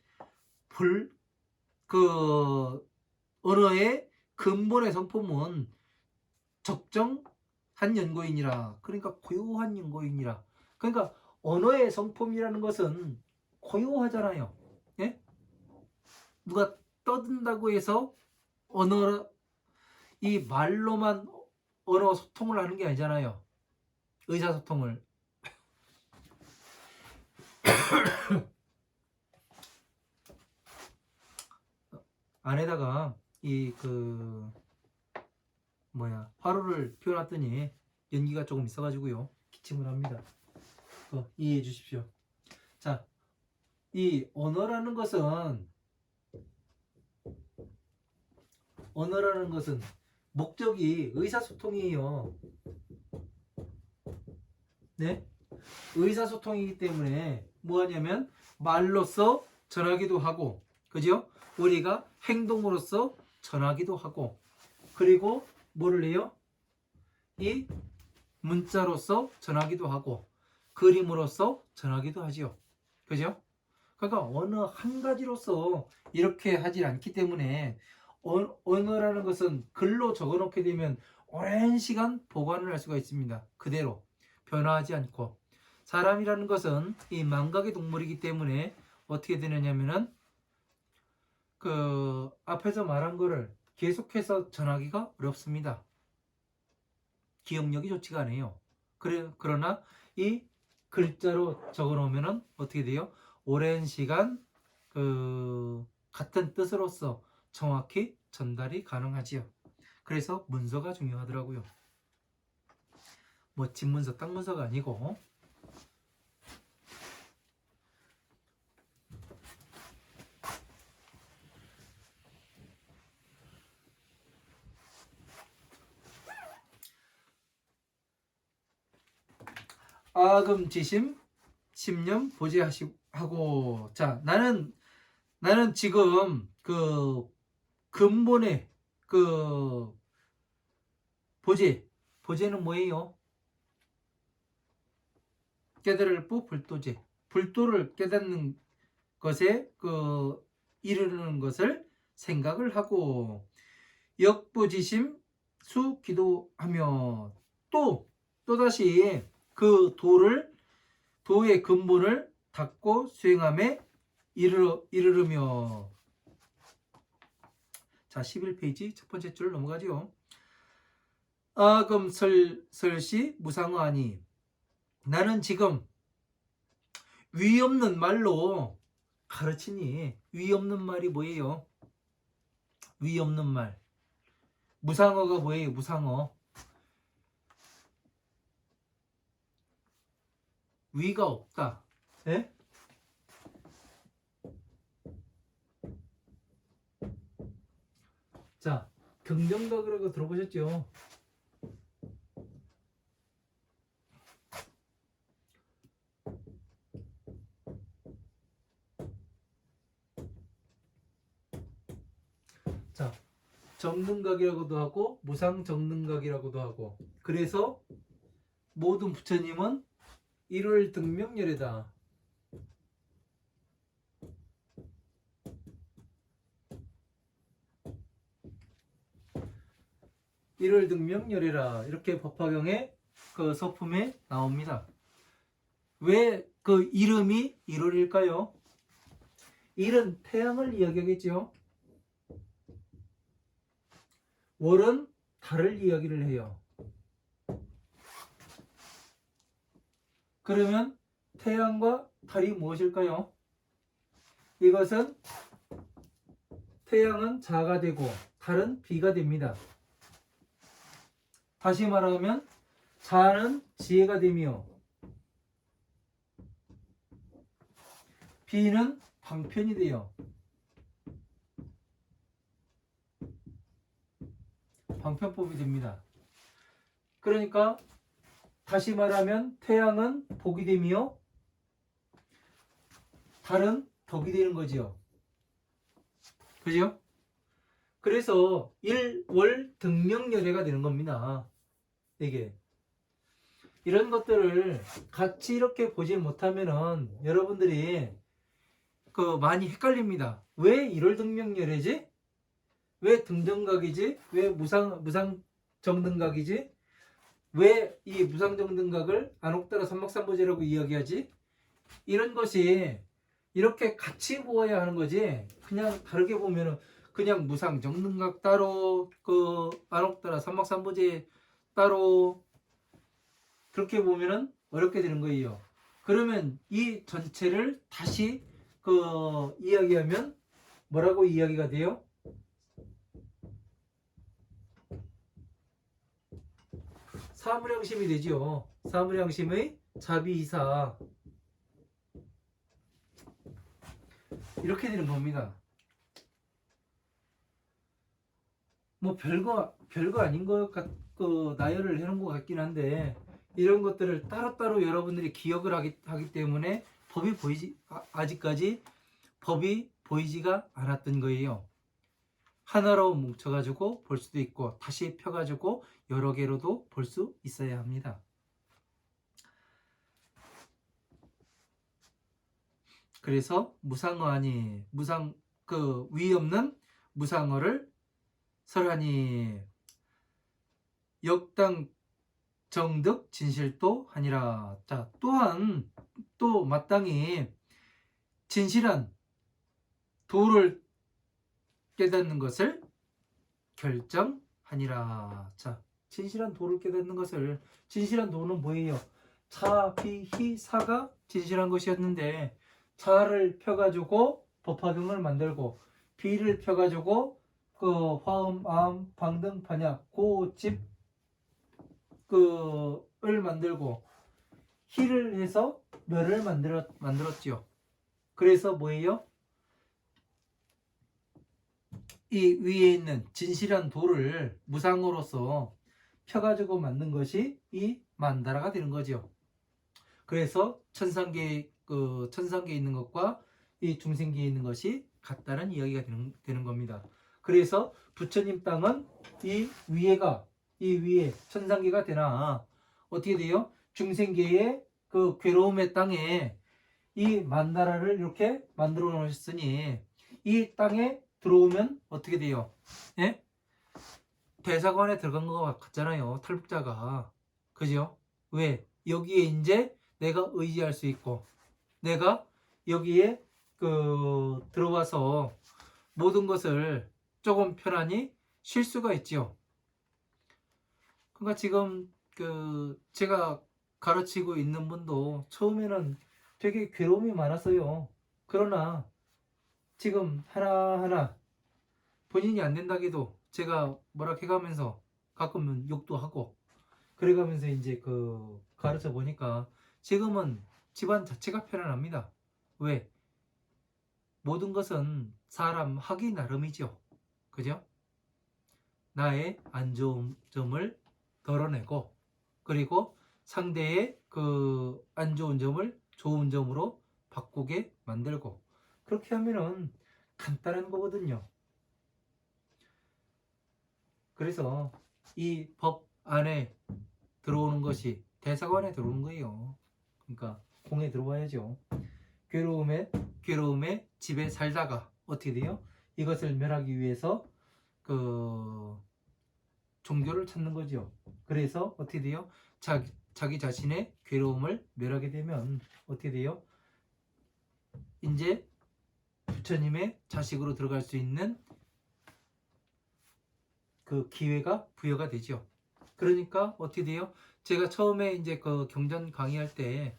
언어의 근본의 성품은 적정한 연고이니라. 그러니까 고요한 연고이니라. 그러니까 언어의 성품이라는 것은 고요하잖아요. 예? 누가 떠든다고 해서 이 말로만 언어 소통을 하는 게 아니잖아요. 의사소통을. 안에다가 화로를 피워놨더니 연기가 조금 있어가지고요. 기침을 합니다. 이해해 주십시오. 자, 이 언어라는 것은 목적이 의사소통이에요. 네? 의사소통이기 때문에 뭐 하냐면 말로써 전하기도 하고, 그죠? 우리가 행동으로써 전하기도 하고, 그리고 뭐를 해요? 이 문자로서 전하기도 하고, 그림으로써 전하기도 하지요. 그죠? 그러니까 언어 한 가지로서 이렇게 하지 않기 때문에 언어라는 것은 글로 적어놓게 되면 오랜 시간 보관을 할 수가 있습니다. 그대로 변화하지 않고. 사람이라는 것은 이 망각의 동물이기 때문에 어떻게 되느냐면은 그 앞에서 말한 거를 계속해서 전하기가 어렵습니다. 기억력이 좋지가 않아요. 그러나 이 글자로 적어 놓으면은 어떻게 돼요? 오랜 시간 그 같은 뜻으로서 정확히 전달이 가능하지요. 그래서 문서가 중요하더라고요. 뭐 집문서, 땅문서가 아니고. 아금지심 심념 보제하고. 자, 나는 지금 그 근본의 그 보제는 뭐예요? 깨달을 부 불도제. 불도를 깨닫는 것에 그 이르는 것을 생각을 하고, 역부지심 수 기도하며, 또다시 그 도의 근본을 닦고 수행함에 이르르며. 자, 11페이지 첫 번째 줄 넘어가죠. 아금설시 무상하니. 나는 지금 위 없는 말로 가르치니. 위 없는 말이 뭐예요? 위 없는 말. 무상어가 뭐예요? 무상어. 위가 없다. 예? 자, 긍정각이라고 들어보셨죠? 자, 정등각이라고도 하고 무상정등각이라고도 하고. 그래서 모든 부처님은 일월등명열애다. 일월등명열애라, 이렇게 법화경에 그 서품에 나옵니다. 왜 그 이름이 1월일까요? 1은 태양을 이야기하겠죠. 월은 달을 이야기를 해요. 그러면 태양과 달이 무엇일까요? 이것은 태양은 자가 되고 달은 비가 됩니다. 다시 말하면 자는 지혜가 되며 비는 방편이 돼요. 방편법이 됩니다. 그러니까 다시 말하면 태양은 복이 되며 달은 덕이 되는 거지요. 그죠? 그래서 일월 등명열애가 되는 겁니다. 이게 이런 것들을 같이 이렇게 보지 못하면은 여러분들이 그 많이 헷갈립니다. 왜 일월 등명열애지? 왜 등정각이지? 왜 무상정등각이지? 왜 이 무상정등각을 안옥따라 삼막삼보제라고 이야기하지? 이런 것이 이렇게 같이 보아야 하는 거지. 그냥 다르게 보면은 그냥 무상정등각 따로, 그 안옥따라 삼막삼보제 따로, 그렇게 보면은 어렵게 되는 거예요. 그러면 이 전체를 다시 그 이야기하면 뭐라고 이야기가 돼요? 사무량심이 되죠. 사무량심의 자비이사. 이렇게 되는 겁니다. 뭐 별거 아닌 것 같고 나열을 해놓은 것 같긴 한데, 이런 것들을 따로따로 여러분들이 기억을 하기 때문에 아직까지 법이 보이지가 않았던 거예요. 하나로 뭉쳐가지고 볼 수도 있고 다시 펴가지고 여러 개로도 볼 수 있어야 합니다. 그래서 무상어 아니 무상 그 위 없는 무상어를 설하니 역당 정득 진실도 하니라. 자, 또한 또 마땅히 진실한 도를 깨닫는 것을 결정하니라. 자, 진실한 도를 깨닫는 것을, 진실한 도는 뭐예요? 차, 비, 희, 사가 진실한 것이었는데, 차를 펴가지고 법화경을 만들고, 비를 펴가지고 그 화음, 암, 방등, 반약, 고집 그을 만들고, 희를 해서 멸을 만들었지요. 그래서 뭐예요? 이 위에 있는 진실한 돌을 무상으로서 펴가지고 만든 것이 이 만다라가 되는 거죠. 그래서 천상계에 있는 것과 이 중생계에 있는 것이 같다는 이야기가 되는 겁니다. 그래서 부처님 땅은 이 위에 천상계가 되나 어떻게 돼요? 중생계의 그 괴로움의 땅에 이 만다라를 이렇게 만들어 놓으셨으니 이 땅에 들어오면 어떻게 돼요? 예? 대사관에 들어간 것 같잖아요. 탈북자가. 그죠? 왜? 여기에 이제 내가 의지할 수 있고 내가 여기에 들어와서 모든 것을 조금 편안히 쉴 수가 있지요. 그러니까 지금 제가 가르치고 있는 분도 처음에는 되게 괴로움이 많았어요. 그러나 지금 하나하나 본인이 안 된다 해도 제가 뭐라 해가면서 가끔은 욕도 하고 그래가면서 이제 가르쳐 보니까 지금은 집안 자체가 편안합니다. 왜? 모든 것은 사람 하기 나름이죠. 그죠? 나의 안 좋은 점을 덜어내고 그리고 상대의 그 안 좋은 점을 좋은 점으로 바꾸게 만들고 그렇게 하면은 간단한 거거든요. 그래서 이 법 안에 들어오는 것이 대사관에 들어오는 거예요. 그러니까 공에 들어와야죠. 괴로움에 집에 살다가 어떻게 돼요? 이것을 멸하기 위해서 종교를 찾는 거죠. 그래서 어떻게 돼요? 자기 자신의 괴로움을 멸하게 되면 어떻게 돼요? 이제 부처님의 자식으로 들어갈 수 있는 그 기회가 부여가 되죠. 그러니까 어떻게 돼요? 제가 처음에 이제 경전 강의할 때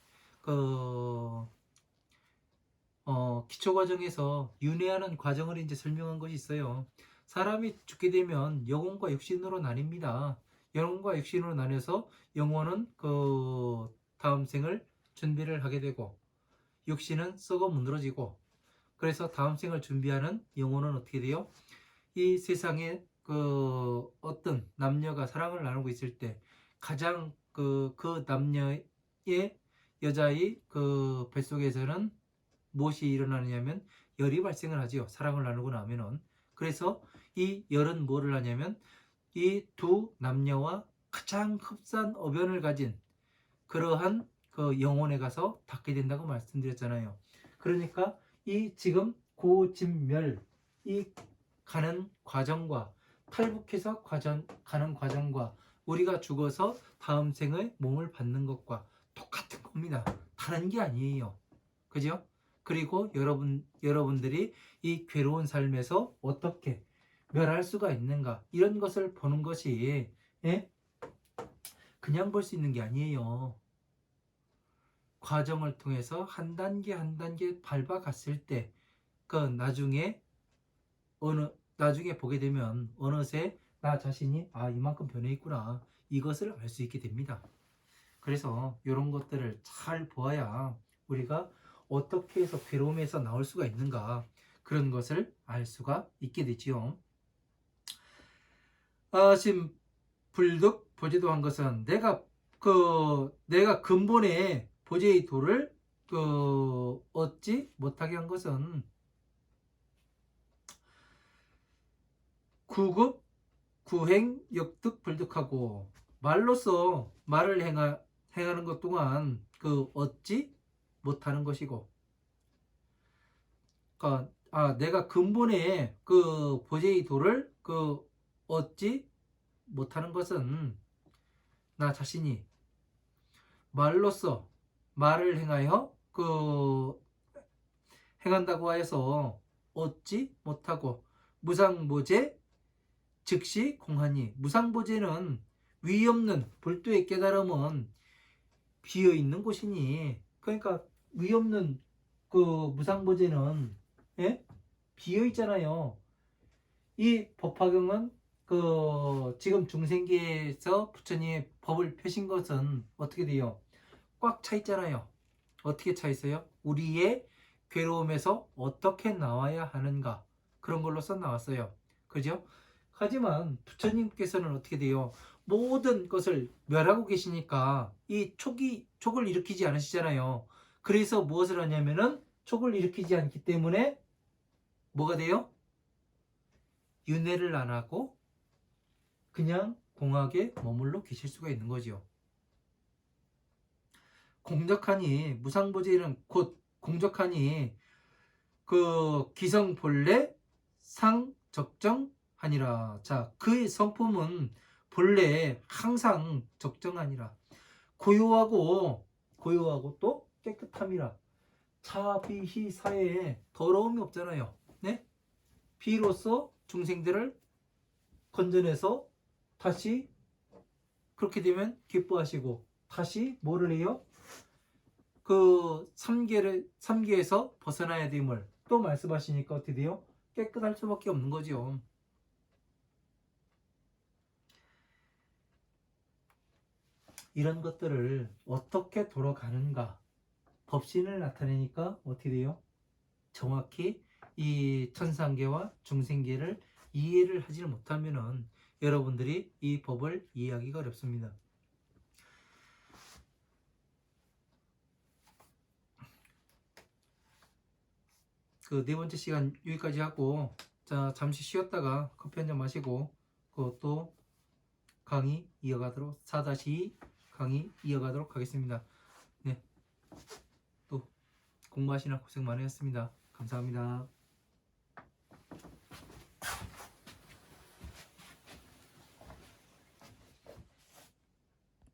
기초 과정에서 윤회하는 과정을 이제 설명한 것이 있어요. 사람이 죽게 되면 영혼과 육신으로 나뉩니다. 영혼과 육신으로 나뉘어서 영혼은 다음 생을 준비를 하게 되고 육신은 썩어 문드러지고 그래서 다음 생을 준비하는 영혼은 어떻게 돼요? 이 세상에 어떤 남녀가 사랑을 나누고 있을 때 가장 그 남녀의 여자의 뱃속에서는 무엇이 일어나느냐면 열이 발생을 하지요. 사랑을 나누고 나면은. 그래서 이 열은 뭐를 하냐면 이 두 남녀와 가장 흡사한 어변을 가진 그러한 영혼에 가서 닿게 된다고 말씀드렸잖아요. 그러니까 이 지금 고진멸 이 가는 과정과 탈북해서 가는 과정과 우리가 죽어서 다음 생의 몸을 받는 것과 똑같은 겁니다. 다른 게 아니에요. 그죠? 그리고 여러분들이 이 괴로운 삶에서 어떻게 멸할 수가 있는가 이런 것을 보는 것이 그냥 볼 수 있는 게 아니에요. 과정을 통해서 한 단계 한 단계 밟아갔을 때 나중에 보게 되면 어느새 나 자신이 이만큼 변해 있구나 이것을 알 수 있게 됩니다. 그래서 이런 것들을 잘 보아야 우리가 어떻게 해서 괴로움에서 나올 수가 있는가 그런 것을 알 수가 있게 되지요. 지금 불득 보제도한 것은 내가 근본의 보제의 도를 얻지 못하게 한 것은 구급 구행 역득 불득하고 말로써 말을 행하는 것 동안 얻지 못하는 것이고 그러니까 내가 근본의 그 보제의 도를 그 얻지 못하는 것은 나 자신이 말로써 말을 행하여 그 행한다고 하여서 얻지 못하고 무상보제 즉시 공하니 무상보제는 위 없는 불도의 깨달음은 비어 있는 곳이니 그러니까 위 없는 그 무상보제는 예? 비어 있잖아요. 이 법화경은 그 지금 중생계에서 부처님의 법을 펴신 것은 어떻게 돼요? 꽉 차 있잖아요. 어떻게 차 있어요? 우리의 괴로움에서 어떻게 나와야 하는가 그런 걸로써 나왔어요. 그죠? 하지만 부처님께서는 어떻게 돼요? 모든 것을 멸하고 계시니까 이 촉을 일으키지 않으시잖아요. 그래서 무엇을 하냐면은 촉을 일으키지 않기 때문에 뭐가 돼요? 윤회를 안 하고 그냥 공하게 머물러 계실 수가 있는 거죠. 공적하니 무상보제는 곧 공적하니 그 기성 본래 상적정하니라. 자, 그의 성품은 본래 항상 적정하니라. 고요하고 또 깨끗함이라. 차비희 사회에 더러움이 없잖아요. 네? 비로소 중생들을 건져내서 다시 그렇게 되면 기뻐하시고 다시 뭐를 해요? 그 삼계에서 벗어나야 됨을 또 말씀하시니까 어떻게 돼요? 깨끗할 수밖에 없는 거죠. 이런 것들을 어떻게 돌아가는가 법신을 나타내니까 어떻게 돼요? 정확히 이 천상계와 중생계를 이해를 하지 못하면은 여러분들이 이 법을 이해하기가 어렵습니다. 그 네 번째 시간 여기까지 하고 자 잠시 쉬었다가 커피 한 잔 마시고 그것도 강의 이어가도록 4-2 강의 이어가도록 하겠습니다. 네, 또 공부하시느라 고생 많으셨습니다. 감사합니다.